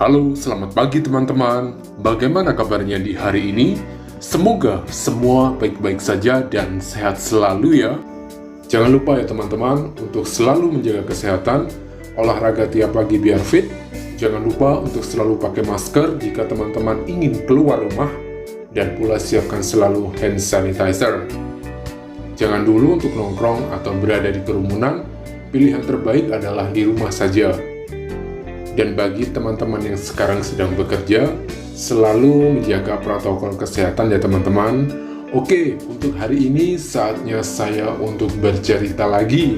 Halo, selamat pagi teman-teman. Bagaimana kabarnya di hari ini? Semoga semua baik-baik saja dan sehat selalu ya. Jangan lupa ya teman-teman untuk selalu menjaga kesehatan, olahraga tiap pagi biar fit. Jangan lupa untuk selalu pakai masker jika teman-teman ingin keluar rumah, dan pula siapkan selalu hand sanitizer. Jangan dulu untuk nongkrong atau berada di kerumunan, pilihan terbaik adalah di rumah saja. Dan bagi teman-teman yang sekarang sedang bekerja, selalu menjaga protokol kesehatan ya teman-teman. Oke, untuk hari ini saatnya saya untuk bercerita lagi.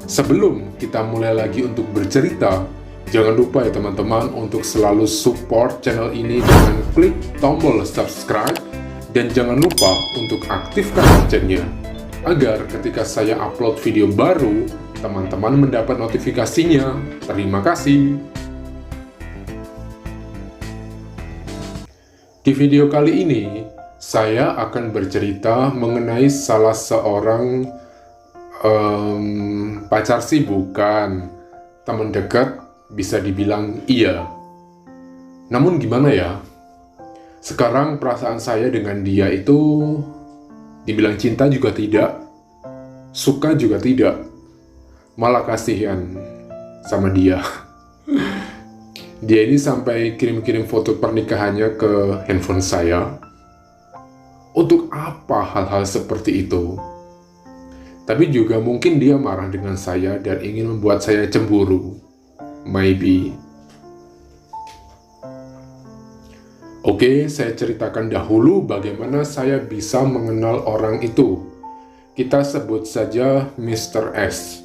Sebelum kita mulai lagi untuk bercerita, jangan lupa ya teman-teman untuk selalu support channel ini dengan klik tombol subscribe, dan jangan lupa untuk aktifkan loncengnya, agar ketika saya upload video baru, teman-teman mendapat notifikasinya. Terima kasih. Di video kali ini, saya akan bercerita mengenai salah seorang pacar sih bukan, teman dekat bisa dibilang iya. Namun gimana ya? Sekarang perasaan saya dengan dia itu dibilang cinta juga tidak, suka juga tidak. Malah kasihan sama dia. Dia ini sampai kirim-kirim foto pernikahannya ke handphone saya. Untuk apa hal-hal seperti itu? Tapi juga mungkin dia marah dengan saya dan ingin membuat saya cemburu. Maybe. Oke, saya ceritakan dahulu bagaimana saya bisa mengenal orang itu. Kita sebut saja Mr. S.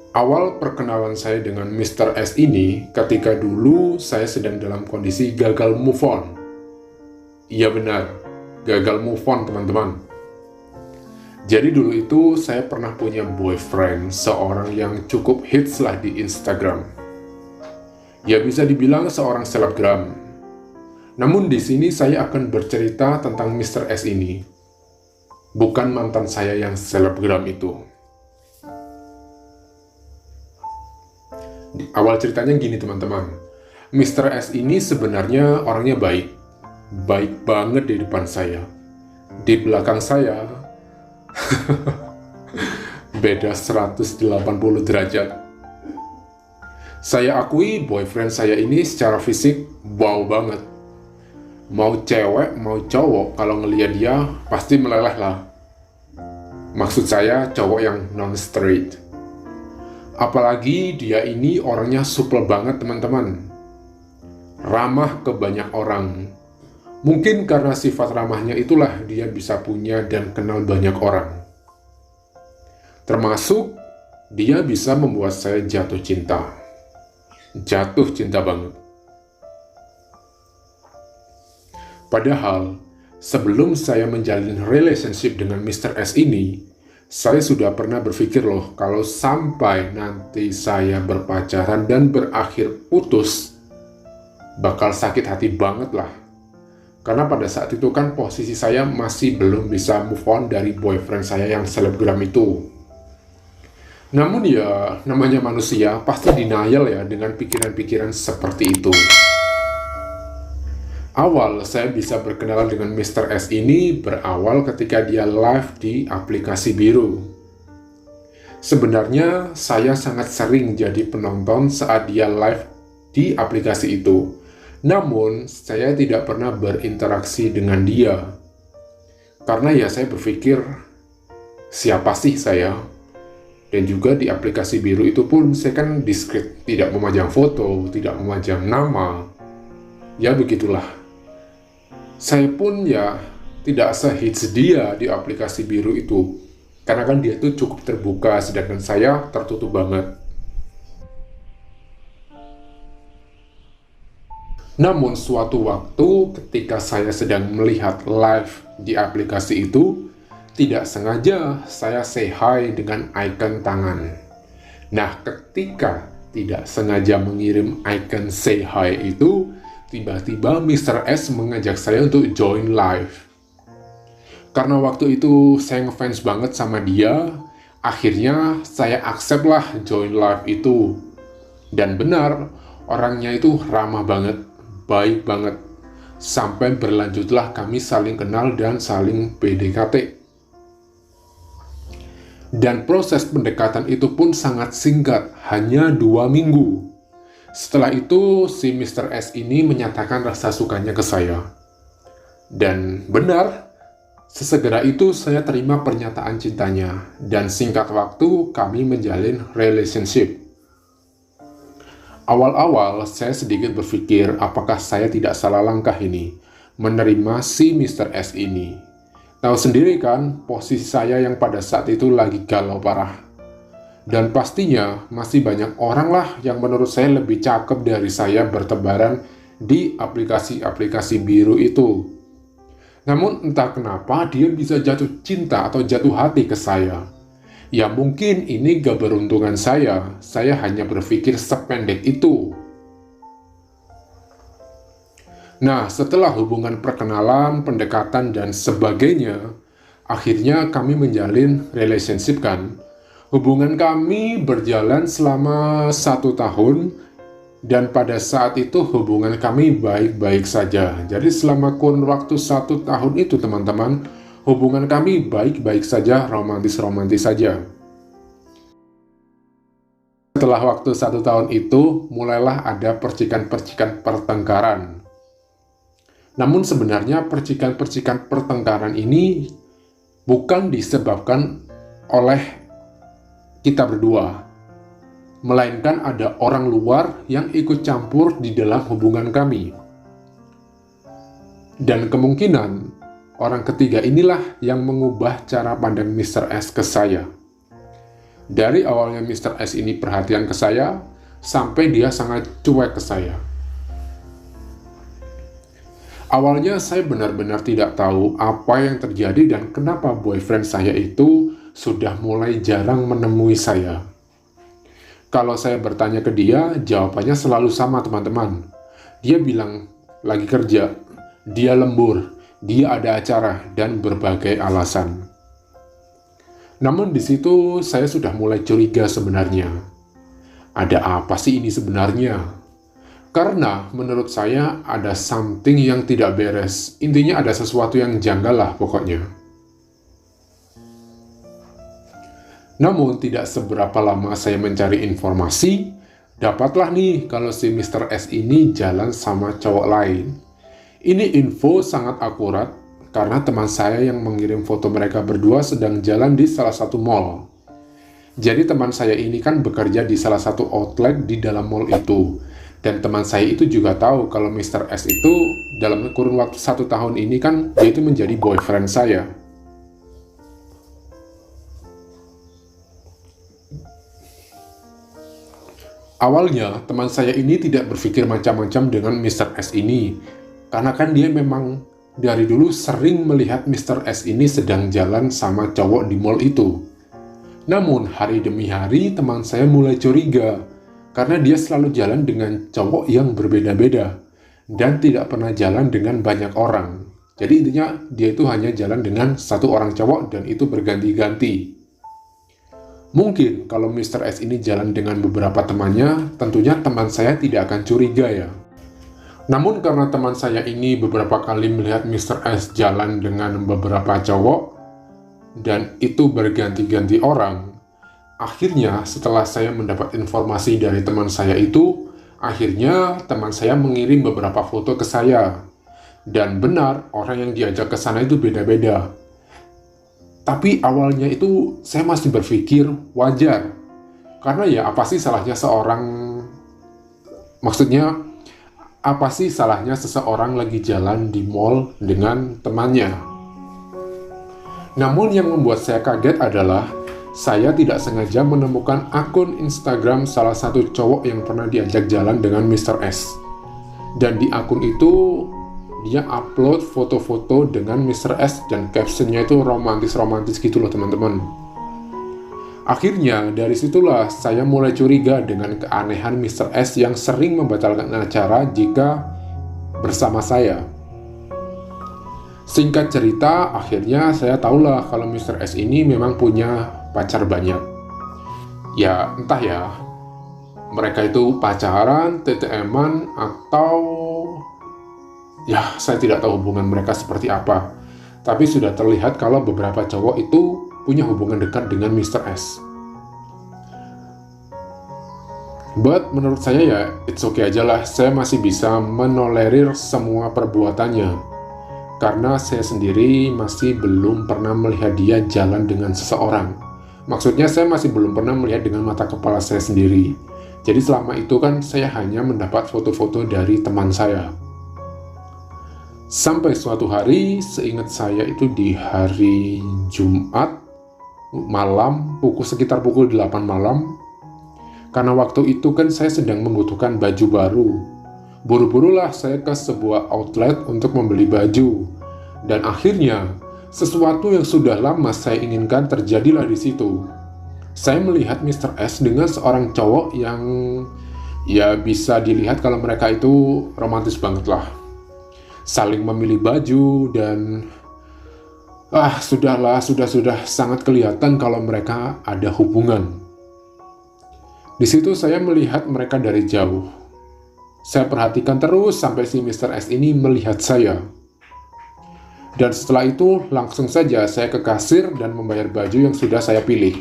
Awal perkenalan saya dengan Mr. S ini ketika dulu saya sedang dalam kondisi gagal move on. Iya benar, gagal move on teman-teman. Jadi dulu itu saya pernah punya boyfriend, seorang yang cukup hits lah di Instagram. Ya bisa dibilang seorang selebgram. Namun di sini saya akan bercerita tentang Mr. S ini. Bukan mantan saya yang selebgram itu. Awal ceritanya gini teman-teman. Mr. S ini sebenarnya orangnya baik. Baik banget di depan saya. Di belakang saya beda 180 derajat. Saya akui boyfriend saya ini secara fisik wow banget. Mau cewek, mau cowok, kalau ngeliat dia pasti meleleh lah. Maksud saya cowok yang non-straight. Apalagi dia ini orangnya supel banget teman-teman. Ramah ke banyak orang. Mungkin karena sifat ramahnya itulah dia bisa punya dan kenal banyak orang. Termasuk dia bisa membuat saya jatuh cinta. Jatuh cinta banget. Padahal sebelum saya menjalin relationship dengan Mr. S ini, saya sudah pernah berpikir loh, kalau sampai nanti saya berpacaran dan berakhir putus, bakal sakit hati banget lah. Karena pada saat itu kan posisi saya masih belum bisa move on dari boyfriend saya yang selebgram itu. Namun ya, namanya manusia pasti denial ya dengan pikiran-pikiran seperti itu. Awal saya bisa berkenalan dengan Mr. S ini berawal ketika dia live di aplikasi biru. Sebenarnya saya sangat sering jadi penonton saat dia live di aplikasi itu. Namun saya tidak pernah berinteraksi dengan dia. Karena ya saya berpikir, siapa sih saya? Dan juga di aplikasi biru itu pun saya kan diskret, tidak memajang foto, tidak memajang nama. Ya begitulah. Saya pun ya tidak sehits dia di aplikasi biru itu. Karena kan dia tuh cukup terbuka, sedangkan saya tertutup banget. Namun suatu waktu ketika saya sedang melihat live di aplikasi itu, tidak sengaja saya say hi dengan icon tangan. Nah, ketika tidak sengaja mengirim icon say hi itu, tiba-tiba Mr. S mengajak saya untuk join live. Karena waktu itu saya ngefans banget sama dia, akhirnya saya accept lah join live itu. Dan benar, orangnya itu ramah banget, baik banget. Sampai berlanjutlah kami saling kenal dan saling PDKT. Dan proses pendekatan itu pun sangat singkat, hanya 2 minggu. Setelah itu, si Mr. S ini menyatakan rasa sukanya ke saya. Dan benar, sesegera itu saya terima pernyataan cintanya. Dan singkat waktu, kami menjalin relationship. Awal-awal, saya sedikit berpikir apakah saya tidak salah langkah ini, menerima si Mr. S ini. Tahu sendiri kan, posisi saya yang pada saat itu lagi galau parah. Dan pastinya masih banyak orang lah yang menurut saya lebih cakep dari saya bertebaran di aplikasi-aplikasi biru itu. Namun entah kenapa dia bisa jatuh cinta atau jatuh hati ke saya. Ya mungkin ini keberuntungan saya hanya berpikir sependek itu. Nah, setelah hubungan perkenalan, pendekatan, dan sebagainya, akhirnya kami menjalin relationship kan. Hubungan kami berjalan selama 1 tahun, dan pada saat itu hubungan kami baik-baik saja. Jadi selama kurun waktu 1 tahun itu teman-teman, hubungan kami baik-baik saja, romantis-romantis saja. Setelah waktu 1 tahun itu, mulailah ada percikan-percikan pertengkaran. Namun sebenarnya percikan-percikan pertengkaran ini bukan disebabkan oleh kita berdua, melainkan ada orang luar yang ikut campur di dalam hubungan kami. Dan kemungkinan orang ketiga inilah yang mengubah cara pandang Mr. S ke saya. Dari awalnya Mr. S ini perhatian ke saya, sampai dia sangat cuek ke saya. Awalnya saya benar-benar tidak tahu apa yang terjadi dan kenapa boyfriend saya itu sudah mulai jarang menemui saya. Kalau saya bertanya ke dia, jawabannya selalu sama teman-teman. Dia bilang lagi kerja, dia lembur, dia ada acara, dan berbagai alasan. Namun di situ saya sudah mulai curiga sebenarnya. Ada apa sih ini sebenarnya? Karena menurut saya ada something yang tidak beres. Intinya ada sesuatu yang janggal lah pokoknya. Namun tidak seberapa lama saya mencari informasi, dapatlah nih kalau si Mr. S ini jalan sama cowok lain. Ini info sangat akurat karena teman saya yang mengirim foto mereka berdua sedang jalan di salah satu mall. Jadi teman saya ini kan bekerja di salah satu outlet di dalam mall itu. Dan teman saya itu juga tahu kalau Mr. S itu dalam kurun waktu 1 tahun ini kan dia itu menjadi boyfriend saya. Awalnya, teman saya ini tidak berpikir macam-macam dengan Mr. S ini, karena kan dia memang dari dulu sering melihat Mr. S ini sedang jalan sama cowok di mall itu. Namun, hari demi hari teman saya mulai curiga, karena dia selalu jalan dengan cowok yang berbeda-beda, dan tidak pernah jalan dengan banyak orang. Jadi intinya, dia itu hanya jalan dengan 1 orang cowok, dan itu berganti-ganti. Mungkin kalau Mr. S ini jalan dengan beberapa temannya, tentunya teman saya tidak akan curiga ya. Namun karena teman saya ini beberapa kali melihat Mr. S jalan dengan beberapa cowok, dan itu berganti-ganti orang, akhirnya setelah saya mendapat informasi dari teman saya itu, akhirnya teman saya mengirim beberapa foto ke saya. Dan benar, orang yang diajak ke sana itu beda-beda. Tapi awalnya itu saya masih berpikir wajar. Karena ya apa sih salahnya apa sih salahnya seseorang lagi jalan di mall dengan temannya? Namun yang membuat saya kaget adalah saya tidak sengaja menemukan akun Instagram salah satu cowok yang pernah diajak jalan dengan Mr. S. Dan di akun itu dia upload foto-foto dengan Mr. S dan captionnya itu romantis-romantis gitu loh teman-teman. Akhirnya dari situlah saya mulai curiga dengan keanehan Mr. S yang sering membatalkan acara jika bersama saya. Singkat cerita, akhirnya saya tahulah kalau Mr. S ini memang punya pacar banyak. Ya entah ya, mereka itu pacaran, TTM-an, atau ya saya tidak tahu hubungan mereka seperti apa. Tapi sudah terlihat kalau beberapa cowok itu punya hubungan dekat dengan Mr. S. But menurut saya ya it's okay aja lah, saya masih bisa menolerir semua perbuatannya. Karena saya sendiri masih belum pernah melihat dia jalan dengan seseorang. Maksudnya saya masih belum pernah melihat dengan mata kepala saya sendiri. Jadi selama itu kan saya hanya mendapat foto-foto dari teman saya. Sampai suatu hari, seingat saya itu di hari Jumat malam, sekitar pukul 8 malam. Karena waktu itu kan saya sedang membutuhkan baju baru. Buru-burulah saya ke sebuah outlet untuk membeli baju. Dan akhirnya, sesuatu yang sudah lama saya inginkan terjadilah di situ. Saya melihat Mr. S dengan seorang cowok yang ya bisa dilihat kalau mereka itu romantis banget lah. Saling memilih baju dan sudah sangat kelihatan kalau mereka ada hubungan. Di situ saya melihat mereka dari jauh. Saya perhatikan terus sampai si Mr. S ini melihat saya. Dan setelah itu langsung saja saya ke kasir dan membayar baju yang sudah saya pilih.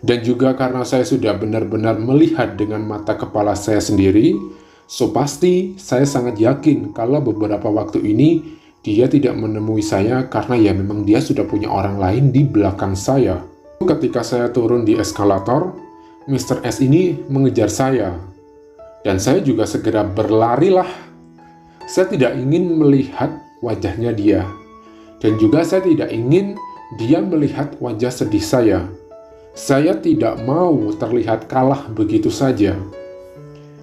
Dan juga karena saya sudah benar-benar melihat dengan mata kepala saya sendiri, so pasti saya sangat yakin kalau beberapa waktu ini dia tidak menemui saya karena ya memang dia sudah punya orang lain di belakang saya. Ketika saya turun di eskalator, Mr. S ini mengejar saya. Dan saya juga segera berlarilah. Saya tidak ingin melihat wajahnya dia. Dan juga saya tidak ingin dia melihat wajah sedih saya. Saya tidak mau terlihat kalah begitu saja.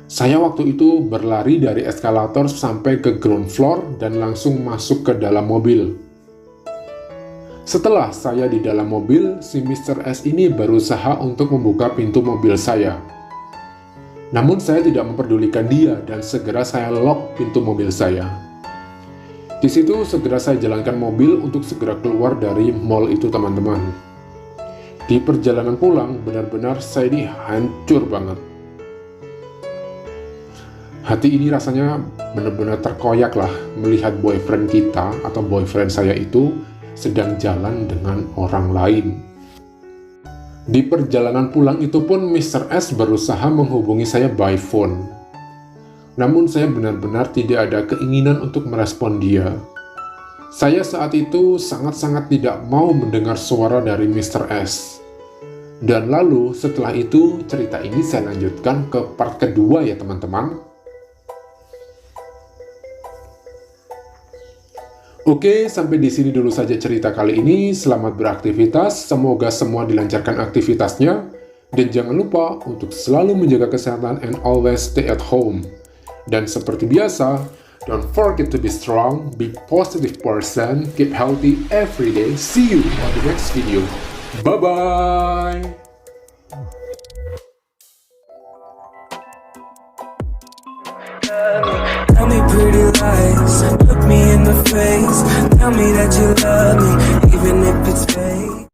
Saya waktu itu berlari dari eskalator sampai ke ground floor dan langsung masuk ke dalam mobil. Setelah saya di dalam mobil, si Mr. S ini berusaha untuk membuka pintu mobil saya. Namun saya tidak memperdulikan dia dan segera saya lock pintu mobil saya. Di situ segera saya jalankan mobil untuk segera keluar dari mall itu, teman-teman. Di perjalanan pulang, benar-benar saya ini hancur banget. Hati ini rasanya benar-benar terkoyak lah melihat boyfriend kita atau boyfriend saya itu sedang jalan dengan orang lain. Di perjalanan pulang itu pun Mr. S berusaha menghubungi saya by phone. Namun saya benar-benar tidak ada keinginan untuk merespon dia. Saya saat itu sangat-sangat tidak mau mendengar suara dari Mr. S. Dan lalu setelah itu cerita ini saya lanjutkan ke part kedua ya teman-teman. Oke, sampai di sini dulu saja cerita kali ini. Selamat beraktivitas, semoga semua dilancarkan aktivitasnya. Dan jangan lupa untuk selalu menjaga kesehatan and always stay at home. Dan seperti biasa, don't forget to be strong, be positive person, keep healthy every day. See you on the next video. Bye-bye! Tell me pretty lies, look me in the face. Tell me that you love me, even if it's fake.